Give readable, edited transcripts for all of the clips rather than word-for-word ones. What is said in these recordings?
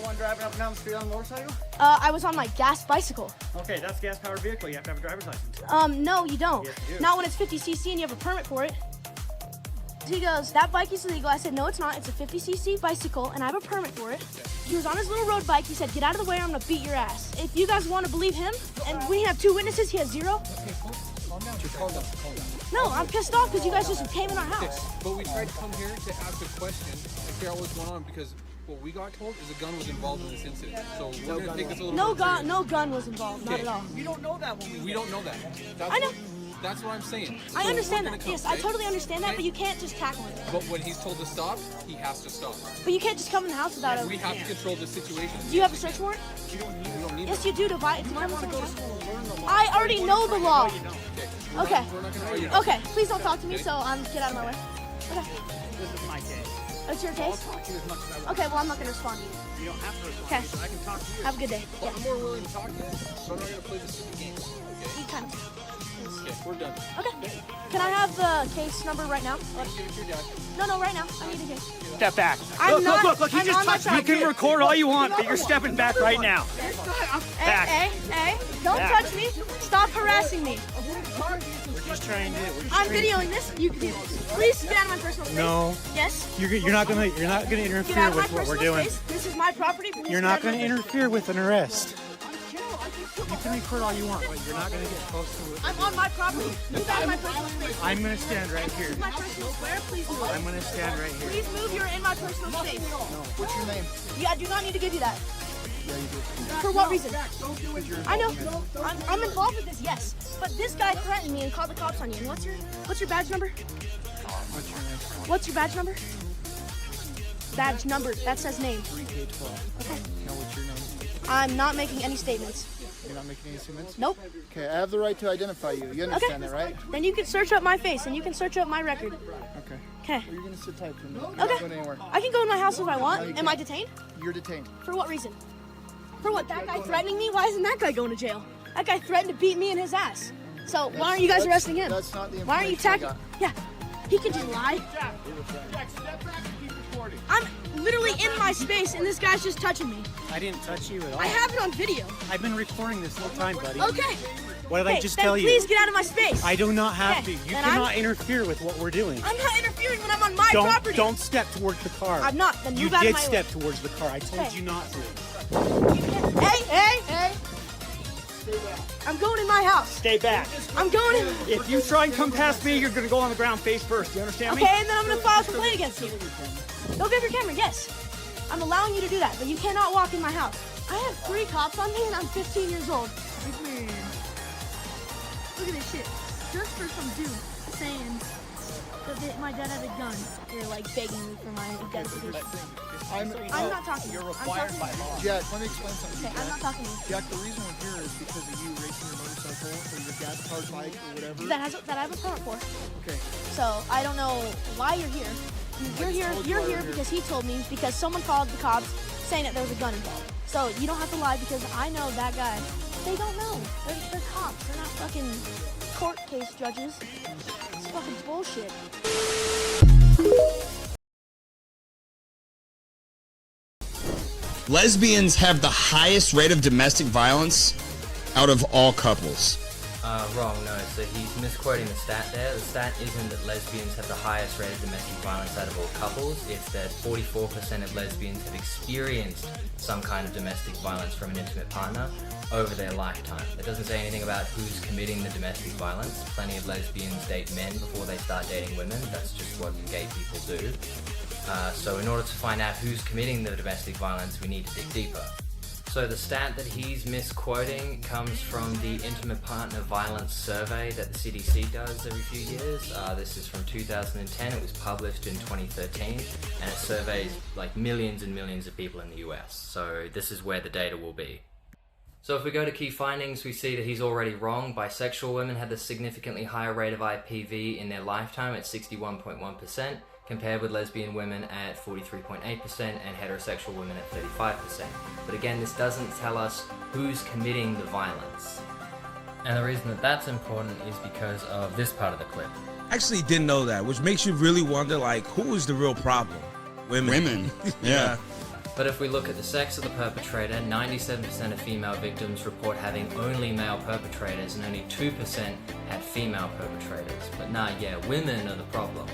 one driving up and down the street on a motorcycle? I was on my gas bicycle. Okay, that's a gas-powered vehicle. You have to have a driver's license. No, you don't. Yes, you do. Not when it's 50cc and you have a permit for it. He goes, that bike is illegal. I said, no, it's not. It's a 50cc bicycle, and I have a permit for it. He was on his little road bike. He said, get out of the way or I'm going to beat your ass. If you guys want to believe him, and we have 2 witnesses, he has 0. Okay, calm down. Calm down. No, I'm pissed off because you guys just came in our house. Okay, but we tried to come here to ask a question and figure out what's going on because what we got told is a gun was involved in this incident. So we're going to take this a little No bit serious. no gun was involved, not at all. We don't know that when We don't know that. I know. That's what I'm saying. I So understand we're that. gonna Yes, come, I totally understand that, Okay. but you can't just tackle him. But when he's told to stop, he has to stop. But you can't just come in the house without a... We have to control the situation. Do you have a search warrant? We don't need Yes, it. you do. I already know the law. Okay. We're not going to argue. Okay, please don't talk to me, so get out of my way. Okay. This is my case. It's your I'll case? talk to you as much as I want. Okay, well, I'm not going to respond to you. You don't have to respond. Okay. But I can talk to you. Have a good day. Well, I'm more willing to talk to you, but I'm not going to play the stupid games. Okay? You kind of... Okay, we're done. Okay. Can I have the case number right now? Give it to your dad. No, right now. I need a case. Step back. I'm not- Look, you I'm just on my touched me. You side. can record all you want, but you're stepping back right now. Back. Hey, don't Back. touch me. Stop harassing me. We're just trying to... I'm videoing this. You can do this. Please get out of my personal space. No. Yes. You're not gonna Get interfere out of my with what we're personal doing. space. This is my property. Please You're get not out of gonna my personal interfere with an arrest. You can record all you want, but you're not gonna get close to it. I'm on my property. Move out of my personal space. I'm gonna stand right here. This is my personal square. Please move. I'm gonna stand right here. Please move. You're in my personal space. What's your name? Yeah, I do not need to give you that. For what reason? I know. I'm involved with this, yes. But this guy threatened me and called the cops on you. And what's your badge number? What's your name? What's your badge number? Badge number. That says name. 3K12. Okay. Now what's your name? I'm not making any statements. You're not making any statements? Nope. Okay, I have the right to identify you. You Okay. understand that, right? Then you can search up my face and you can search up my record. Okay. Okay. Well, you're gonna sit tight for a minute. You're Okay. not going anywhere. I can go in my house if I want. Am I detained? You're detained. For what reason? For what? That guy threatening me? Why isn't that guy going to jail? That guy threatened to beat me in his ass. So why aren't you guys arresting him? That's not the Why aren't you information I tackling? Yeah. He can just lie. I'm literally in my space and this guy's just touching me. I didn't touch you at all. I have it on video. I've been recording this whole time, buddy. Okay. What did I just then tell you? Please get out of my space. I do not have Okay, to. You then cannot interfere with what we're doing. I'm not interfering when I'm on my property. Don't step towards the car. I'm not. Then You move out did of my step way. towards the car. I told Okay. you not to. Hey. I'm going in my house. Stay back. I'm going in. If you try and come past me, you're gonna go on the ground face first. You understand me? Okay, and then I'm gonna file a complaint against you. Go grab your camera, yes. I'm allowing you to do that, but you cannot walk in my house. I have 3 cops on me and I'm 15 years old. Look at this shit. Just for some dude saying that my dad had a gun. They're like begging me for my identification. I'm not talking. You're I'm required talking by to you. law. Jack, let me explain something to Okay, you, I'm Jack. not talking to you. Jack, the reason we're here is because of you racing your motorcycle or your gas-powered bike or whatever. That I have a permit for. Okay. So I don't know why you're here. You're here because he told me because someone called the cops saying that there was a gun involved. So you don't have to lie because I know that guy. They don't know. They're cops. They're not fucking court case judges. It's fucking bullshit. Lesbians have the highest rate of domestic violence out of all couples. Wrong, no. So he's misquoting the stat there. The stat isn't that lesbians have the highest rate of domestic violence out of all couples. It's that 44% of lesbians have experienced some kind of domestic violence from an intimate partner over their lifetime. It doesn't say anything about who's committing the domestic violence. Plenty of lesbians date men before they start dating women. That's just what gay people do. So in order to find out who's committing the domestic violence, we need to dig deeper. So the stat that he's misquoting comes from the Intimate Partner Violence Survey that the CDC does every few years. This is from 2010, it was published in 2013, and it surveys like millions and millions of people in the US. So this is where the data will be. So if we go to key findings, we see that he's already wrong. Bisexual women had a significantly higher rate of IPV in their lifetime at 61.1%. compared with lesbian women at 43.8% and heterosexual women at 35%. But again, this doesn't tell us who's committing the violence. And the reason that that's important is because of this part of the clip. Actually didn't know that, which makes you really wonder, like, who is the real problem? Women. Women. Yeah. But if we look at the sex of the perpetrator, 97% of female victims report having only male perpetrators and only 2% had female perpetrators. But nah, yeah, women are the problem.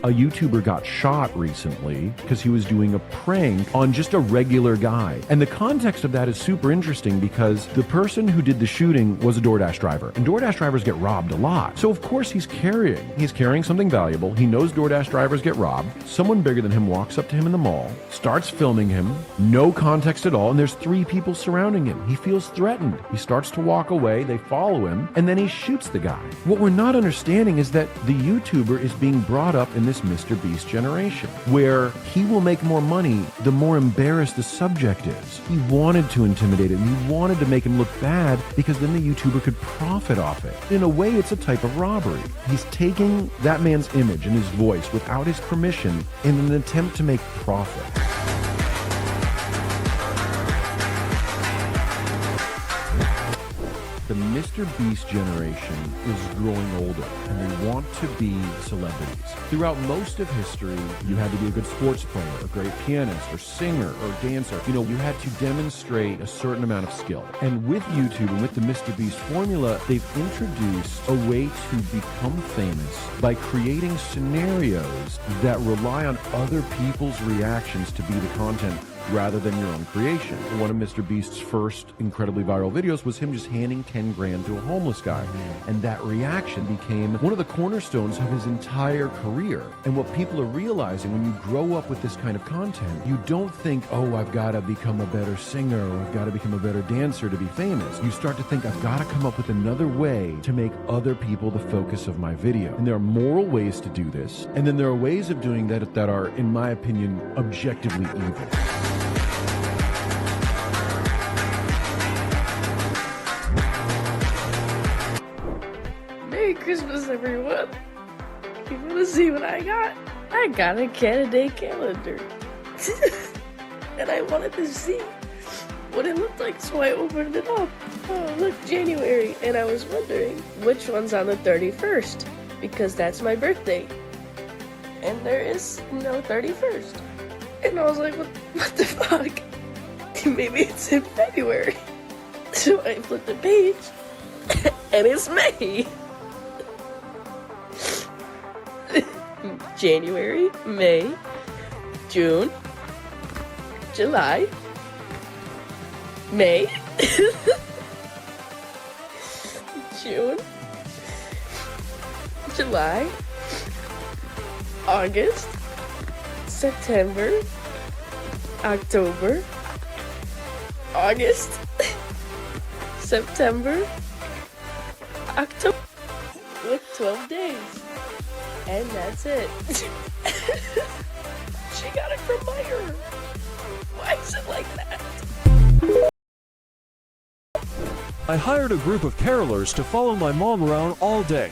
A YouTuber got shot recently because he was doing a prank on just a regular guy. And the context of that is super interesting because the person who did the shooting was a DoorDash driver. And DoorDash drivers get robbed a lot. So of course he's carrying something valuable. He knows DoorDash drivers get robbed. Someone bigger than him walks up to him in the mall, starts filming him, no context at all, and there's 3 people surrounding him. He feels threatened. He starts to walk away, they follow him, and then he shoots the guy. What we're not understanding is that the YouTuber is being brought up in this Mr. Beast generation, where he will make more money the more embarrassed the subject is. He wanted to intimidate him. He wanted to make him look bad because then the YouTuber could profit off it. In a way, it's a type of robbery. He's taking that man's image and his voice without his permission in an attempt to make profit. The Mr. Beast generation is growing older, and they want to be celebrities. Throughout most of history, you had to be a good sports player, a great pianist, or singer, or dancer. You know, you had to demonstrate a certain amount of skill. And with YouTube and with the Mr. Beast formula, they've introduced a way to become famous by creating scenarios that rely on other people's reactions to be the content rather than your own creation. One of Mr. Beast's first incredibly viral videos was him just handing 10 grand to a homeless guy. And that reaction became one of the cornerstones of his entire career. And what people are realizing when you grow up with this kind of content, you don't think, oh, I've got to become a better singer or I've got to become a better dancer to be famous. You start to think, I've got to come up with another way to make other people the focus of my video. And there are moral ways to do this. And then there are ways of doing that that are, in my opinion, objectively evil. Merry Christmas, everyone. You want to see what I got? I got a Canada calendar. And I wanted to see what it looked like, so I opened it up. Oh, look, January. And I was wondering which one's on the 31st, because that's my birthday. And there is no 31st. And I was like, what the fuck? Maybe it's in February. So I flipped the page, and it's May. January, May, June, July, May, June, July, August, September, October, August, September, October, with 12 days. And that's it. She got it from Meyer. Why is it like that? I hired a group of carolers to follow my mom around all day.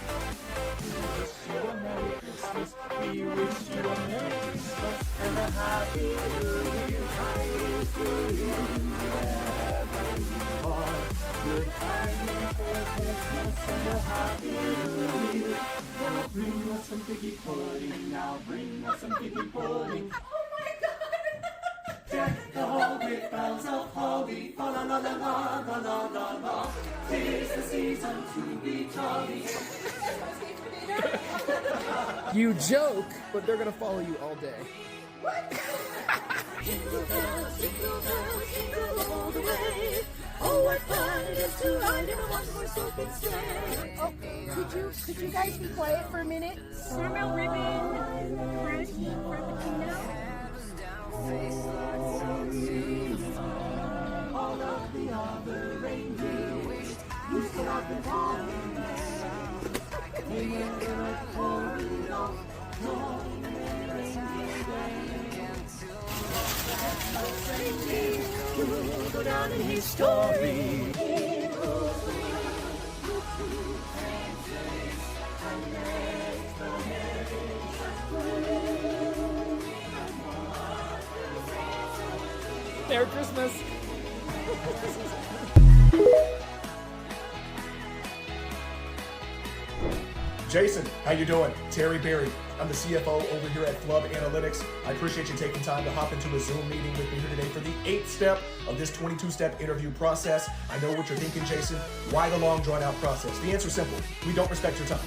Bring us some piggy pudding now, bring us some piggy pudding. Oh my god! Deck the hall with bells of holly, fa la la la la la la la la. 'Tis the season to be jolly. You joke, but they're gonna follow you all day. Jingle bells, jingle all the way. Oh, what fun it is to ride in a one-horse open sleigh. Oh, could you guys be quiet for a minute? Caramel ribbon, fresh frappuccino. All of the other reindeer used to have been falling there. They were a pouring off, long reindeer. You'll go down in history. Merry Christmas. Jason, how you doing? Terry Berry. I'm the CFO over here at Flub Analytics. I appreciate you taking time to hop into a Zoom meeting with me here today for the 8th step of this 22-step interview process. I know what you're thinking, Jason. Why the long, drawn-out process? The answer's simple. We don't respect your time.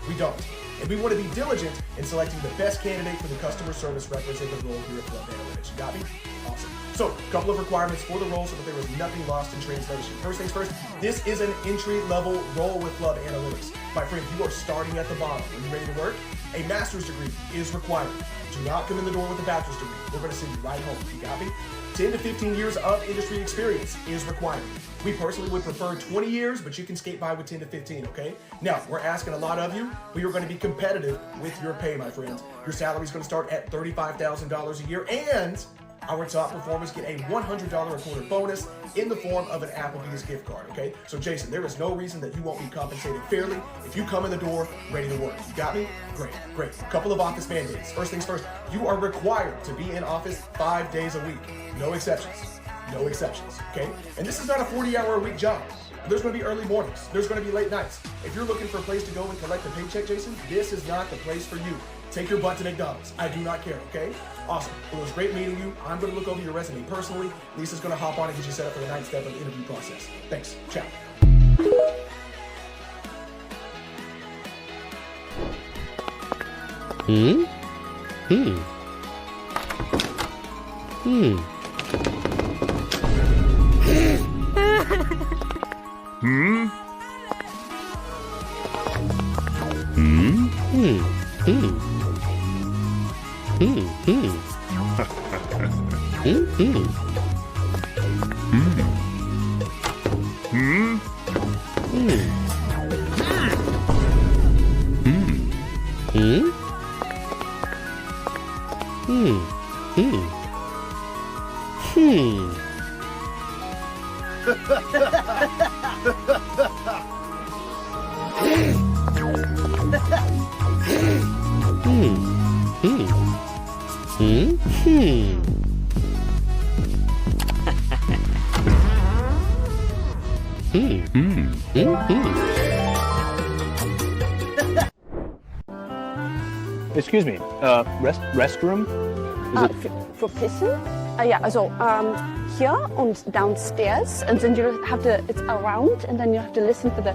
We don't. And we want to be diligent in selecting the best candidate for the customer service representative role here at Flub Analytics. You got me? Awesome. So, a couple of requirements for the role so that there was nothing lost in translation. First things first, this is an entry-level role with Flub Analytics. My friend, you are starting at the bottom. Are you ready to work? A master's degree is required. Do not come in the door with a bachelor's degree. We're going to send you right home. You got me? 10 to 15 years of industry experience is required. We personally would prefer 20 years, but you can skate by with 10 to 15, okay? Now, we're asking a lot of you. We are going to be competitive with your pay, my friends. Your salary is going to start at $35,000 a year, and our top performers get a $100 a quarter bonus in the form of an Applebee's gift card, okay? So, Jason, there is no reason that you won't be compensated fairly if you come in the door ready to work. You got me? Great, great. Couple of office mandates. First things first, you are required to be in office 5 days a week. No exceptions. No exceptions, okay? And this is not a 40-hour-a-week job. There's going to be early mornings. There's going to be late nights. If you're looking for a place to go and collect a paycheck, Jason, this is not the place for you. Take your butt to McDonald's. I do not care, okay? Awesome. Well, it was great meeting you. I'm going to look over your resume personally. Lisa's going to hop on and get you set up for the 9th step of the interview process. Thanks. Ciao. Excuse me, restroom? For pissing? Yeah, also here and downstairs, and then you have to, it's around, and then you have to listen to the